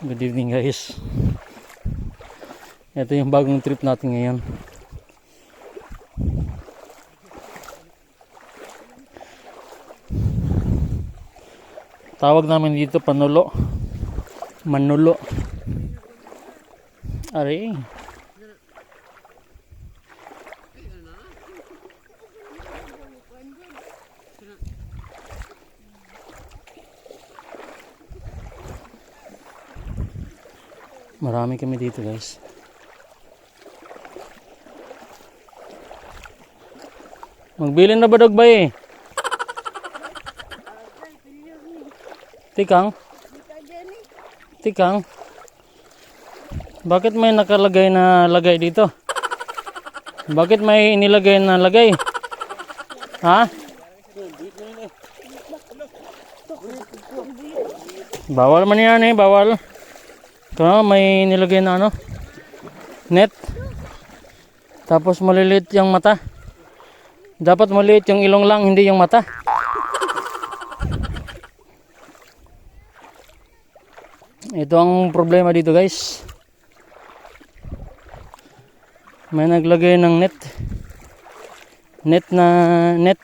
Good evening guys. Ito yung bagong trip natin ngayon. Tawag namin dito panulo. Manulo. Ari. Marami kami dito guys. Magbilin na ba dog ba eh? Tikang? Tikang? Bakit may nakalagay na lagay dito? Bakit may inilagay na lagay? Ha? Bawal man yan eh, bawal. Ito may nilagay na ano? Net. Tapos maliliit yung mata. Dapat maliit yung ilong lang, hindi yung mata. Ito ang problema dito guys. May naglagay ng net. Net na net.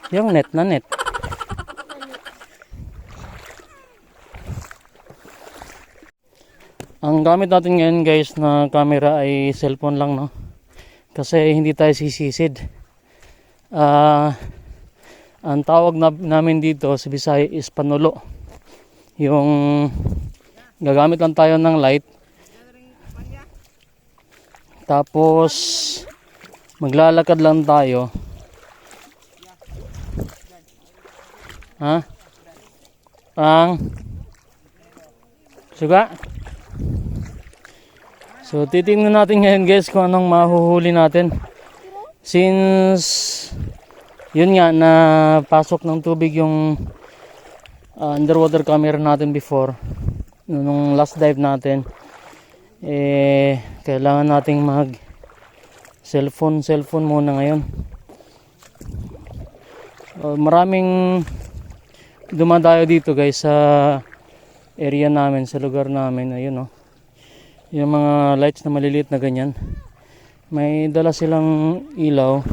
Yung net na net. Ang gamit natin ngayon guys na camera ay cellphone lang, no? Kasi hindi tayo sisisid. Ang tawag namin dito sa Bisaya is panulo. Yung gagamit lang tayo ng light. Tapos maglalakad lang tayo. Ha? Ang suga. So titingnan natin ngayon guys kung anong mahuhuli natin. Since yun nga na pasok ng tubig yung underwater camera natin before, nung last dive natin, kailangan nating mag cellphone muna ngayon. Maraming dumadayo dito guys sa area namin, sa lugar namin. Ayun, oh. Yung mga lights na maliliit na ganyan, may dala silang ilaw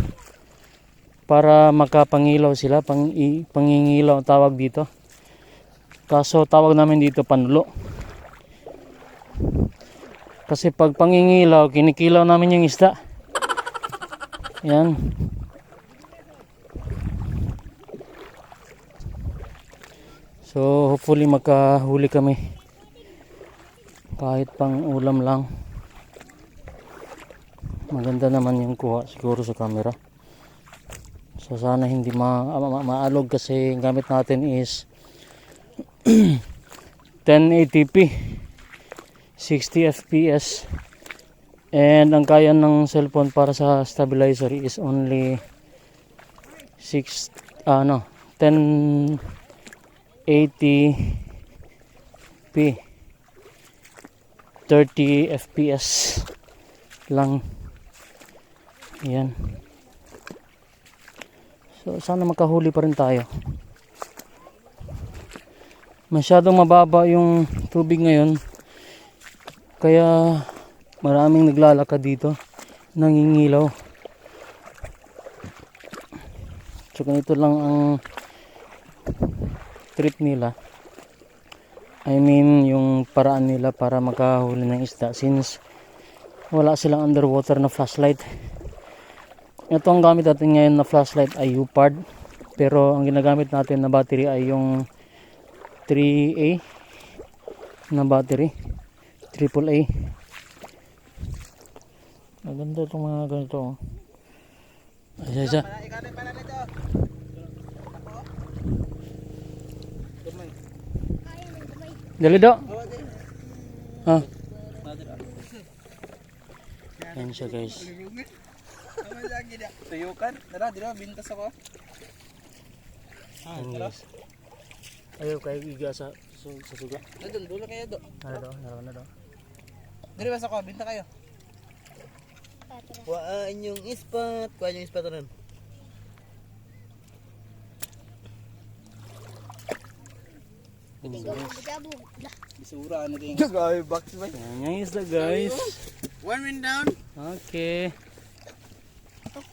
para makapangilaw sila. Pangingilaw tawag dito. Kaso tawag namin dito panulo. Kasi pag pangingilaw, kinikilaw namin yung isda. Yan. So hopefully makahuli kami. Kahit pang ulam lang. Maganda naman yung kuha siguro sa camera. So sana hindi maalog kasi ang gamit natin is 1080p 60 fps, and ang kaya ng cellphone para sa stabilizer is only 1080p 30 fps lang. Yan. So sana makahuli pa rin tayo. Masyadong mababa yung tubig ngayon, kaya maraming naglalakad dito, nangingilaw. So ganito lang ang trip nila. I mean yung paraan nila para makahuli ng isda, since wala silang underwater na flashlight. Ito ang gamit natin ngayon na flashlight ay yupard, pero ang ginagamit natin na battery ay yung 3A na battery, AAA. Maganda itong mga ganito. Isa. Dali do. Ha? Yan siya guys. Tuyukan, tara, dito, bintas ako. Guys. Ayaw kayo iga sa suga. Doon, dulo kayo do. Naroon na do. Dito bas ako, binta kayo. Kuhaan yung ispat, ron. Bisura ano din. Gagawin box ba? Yan yung isda guys. One wind down. Okay.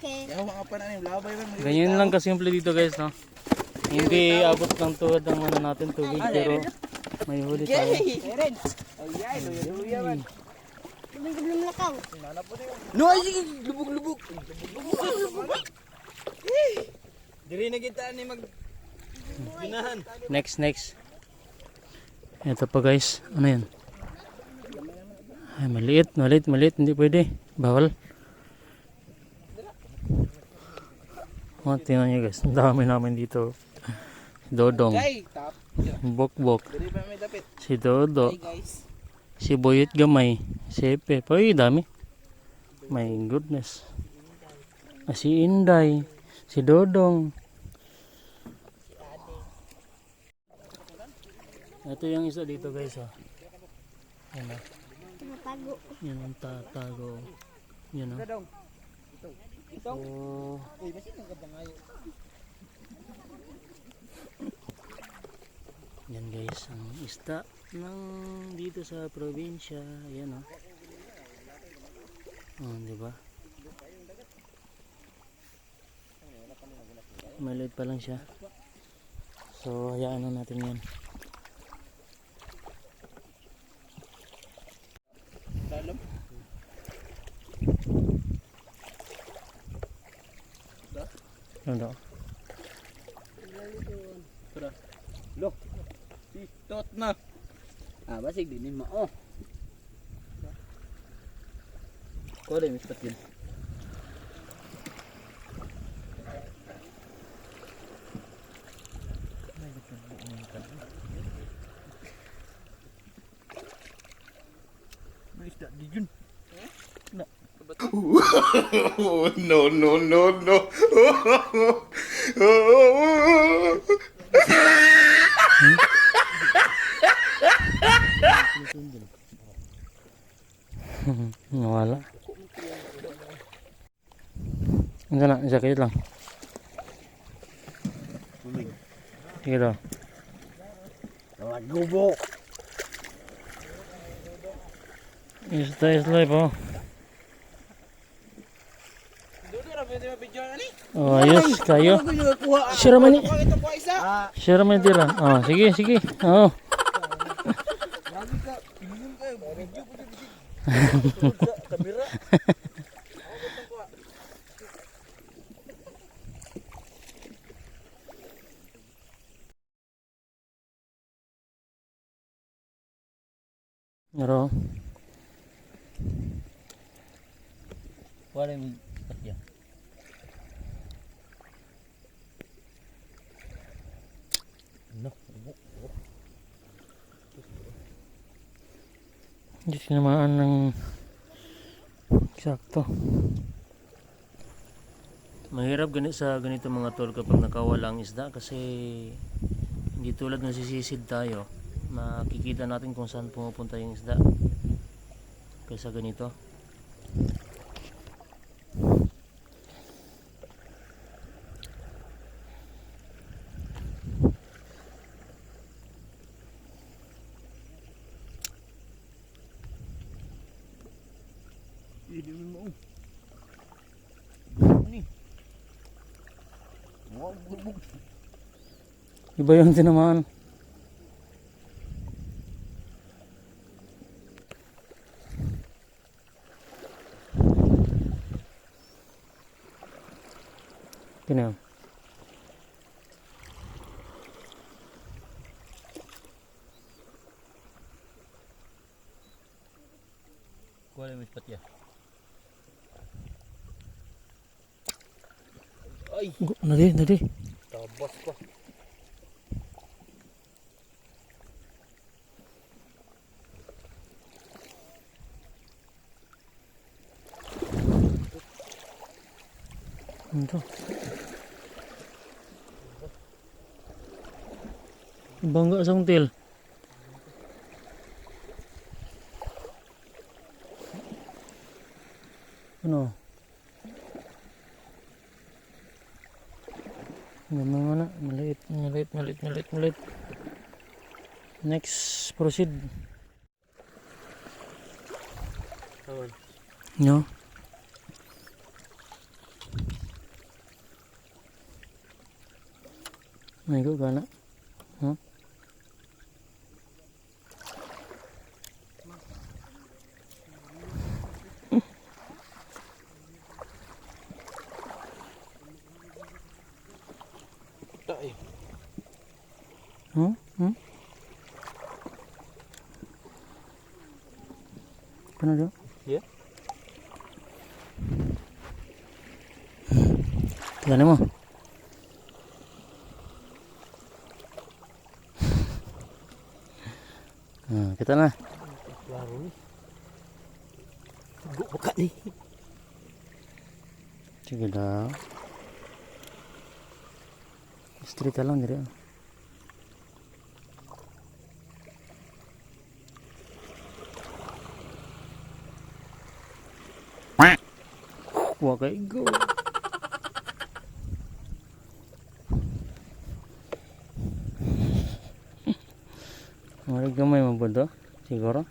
Yaw mga pa na yung labay man. Ganyan lang kasimple dito guys, no? Hindi abot ng tuhod ang ano natin tubig pero may huli tayo. Eren. Oh yay, luya man. No, ay lubog-lubog. Diri na kita ni mag ginahan. Next. Ito pa guys. Ano yan? Ay, maliit. Hindi pwede. Bawal. Tingnan nyo guys. Ang dami namin dito. Si Dodong. Jay, tap. Bok. Diri pa may dapit. Si Dodo. Hey guys. Si Boyet Gamay. Si Epe. Ay, dami. My goodness. Si Inday. Si Dodong. Ito yung isa dito guys. Yan o. Yan ang tatago. Yan o. So, yan guys ang isda ng dito sa probinsya. Ayan o. Diba? Maliit pa lang siya. So hayaan na natin yan. Dalam. Ano? Tara. Lo. Si tot na. Basig din mo. Oh. Ko dai mispat yun. May isda di yun. Oh, no. Nawala. Enggak nak, sakit lang. Sige daw. Lagubok. Isda is live oh. Dudu ra pwede ma-video ani. Oh, ayos kayo. Share man ni. Ito po isa. Share man tira. Oh, sige. Oh. Grabe ka. Tingin kayo. Video po dito. Kamera. Naro. Wala mo patya. No. Hindi tinamaan ng eksakto. Mahirap sa ganito mga tol kapag nakawala ang isda kasi hindi tulad ng sisisid tayo. Makikita natin kung saan pumupunta yung isda kaysa ganito. Hindi mo. Iba yung tinamaan. Kena. Wala mo patya. Ay, Nadi. tabas pa. Ito. Bangga sa until. Ano? Ganda nga na. Maliit. Next, proceed. Awan. No? May go gana. Huh? Tay. Huh? Huh? Ano daw? Yeah. Tignan mo. Kita na. Klaro ni. Buka ni. Sige daw. Straight lang diri. Wah kay go. Mari gamay mo ba do? Siguro.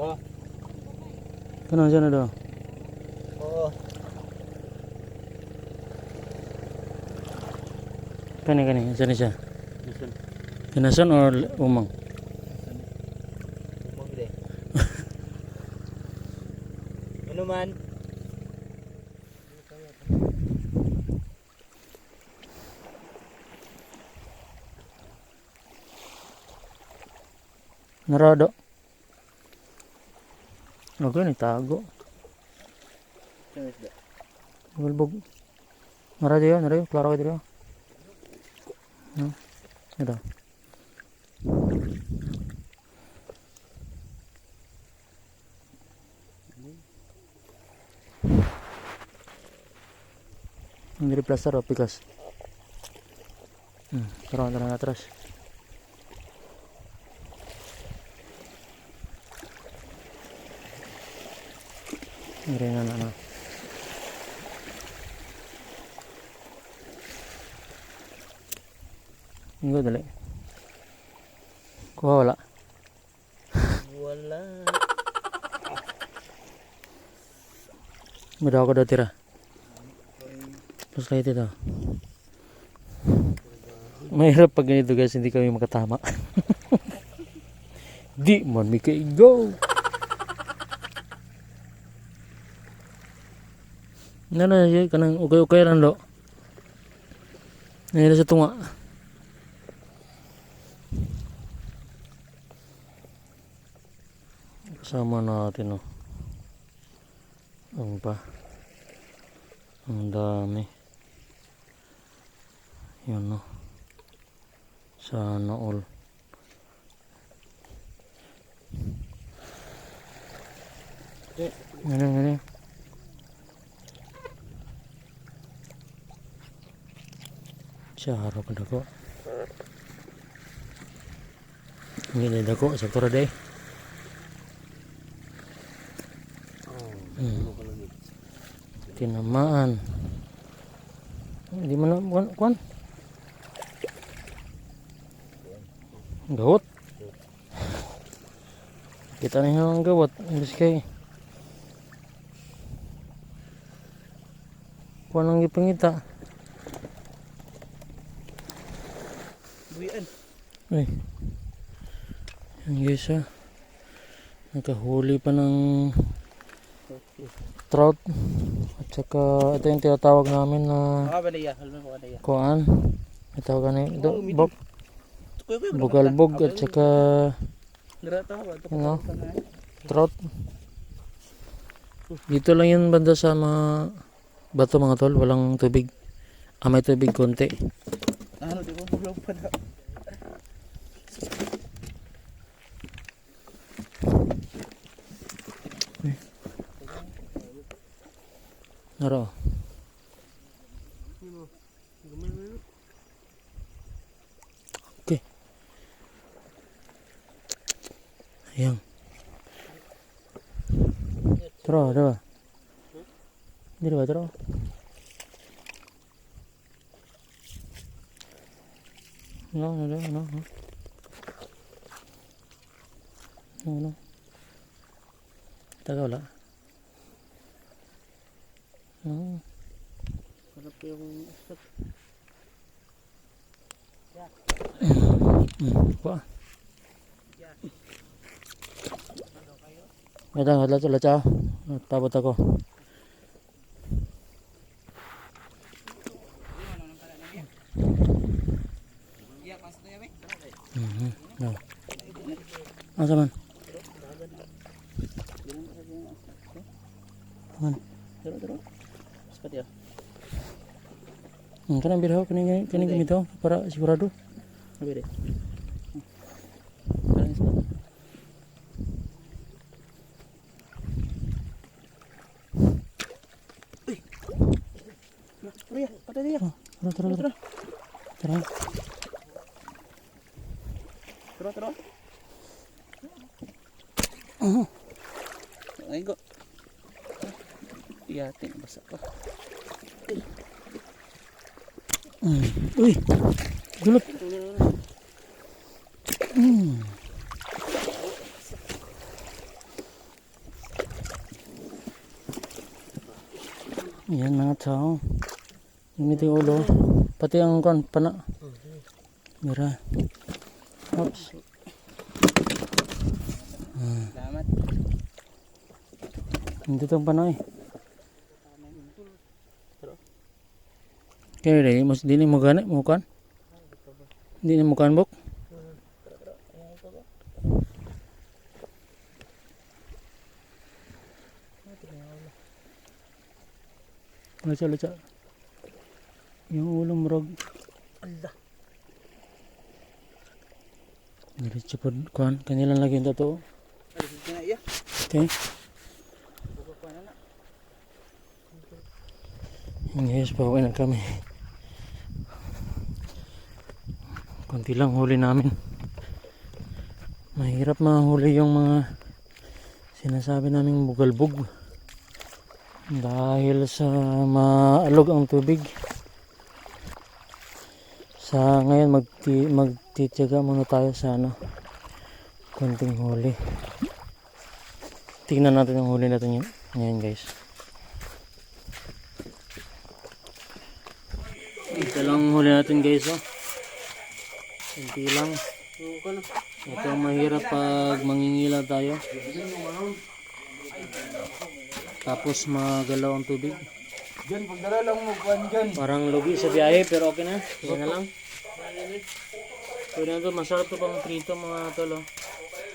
Oh. Kano dyan na do? Oh. Kani, saan siya? Listen. Kinason or umang? Umang deh. Ano man? Narado. Okay, nitago. Ano isda? Bulbog. Narado yun, klaro kayo dito. Ito. Hindi plaster o pikas. Tara na atras. Ngeri na. Enggak dali. Kuha wala. Wala. Madaw ko daw tira. Plus kayo dito. Mahirap pag ganito guys, hindi kami makatama. Di man may go. Nana siya kanang ukay-ukay lang lo. Nila sa tunga. Kasama natin oh. Ang pa. Ang dami. Yun no. Sana all. Ngani. Charo kada ko. Ngini dako sa tora day. Tinamaan. Di mana kuan? Gawat. Kita nih yang gawat, imbis kay. Kuan ang gipangita. Buyan. Ay. Yan guys ha. Nakahuli pa ng trout. At saka ito yung tinatawag namin na Makabaliya. Halman makabaliya. kuan. Itawagan na bok. Bugalbog at saka ano, trout. Dito lang yun banda sa mga bato mga tol. Walang tubig. May tubig konti. Ano, di ba bulog pa na? Naro. Okay. Ayan. Tara. Dito ba, tara? Ano. Ano. Taga wala. Sarap yung ispat. Wah. Wala. Tabot ako. No. Asa man? Man. Taro. Ispat ya. Kanang biraw kani gamito para sigurado. Sabi deh. Karang ispat. Ria, patay dia. Tara. Taro. Ay go. Iya, basa pa. Uy. Gulot. Yan mga tao. Gamit yung ulo. Pati ang pana. Mira. Oops. Salamat. Hindi itong pana eh. Kaya rin, mas di ni mo gani, mukan? Hindi ni mukan bok? Laca. Yung ulam rog. Allah. Diretso po kuhan. Kanilang lagi yung totoo. Iya. Okay. Yes, pauwi na kami. Kunti lang huli namin. Mahirap mahuli yung mga sinasabi naming bugalbog. Dahil sa maalog ang tubig. Sa ngayon magtitiyaga muna tayo sa kunting huli. Tingnan natin yung huli natin ngayon guys. Ito lang huli natin guys Kunti lang. Ito ang mahirap pag mangingilaw tayo. Tapos magalaw ang tubig. Diyan, pagdala lang mo kuhan dyan. Parang lugi sa biyahe pero okay na. Yan na lang. Pwede na ito. Masarap ito pang prito mga tolo.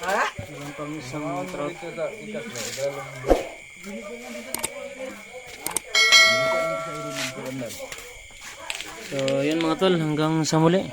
Ha? Walang pang isang trout. So yan mga tol. Hanggang sa muli.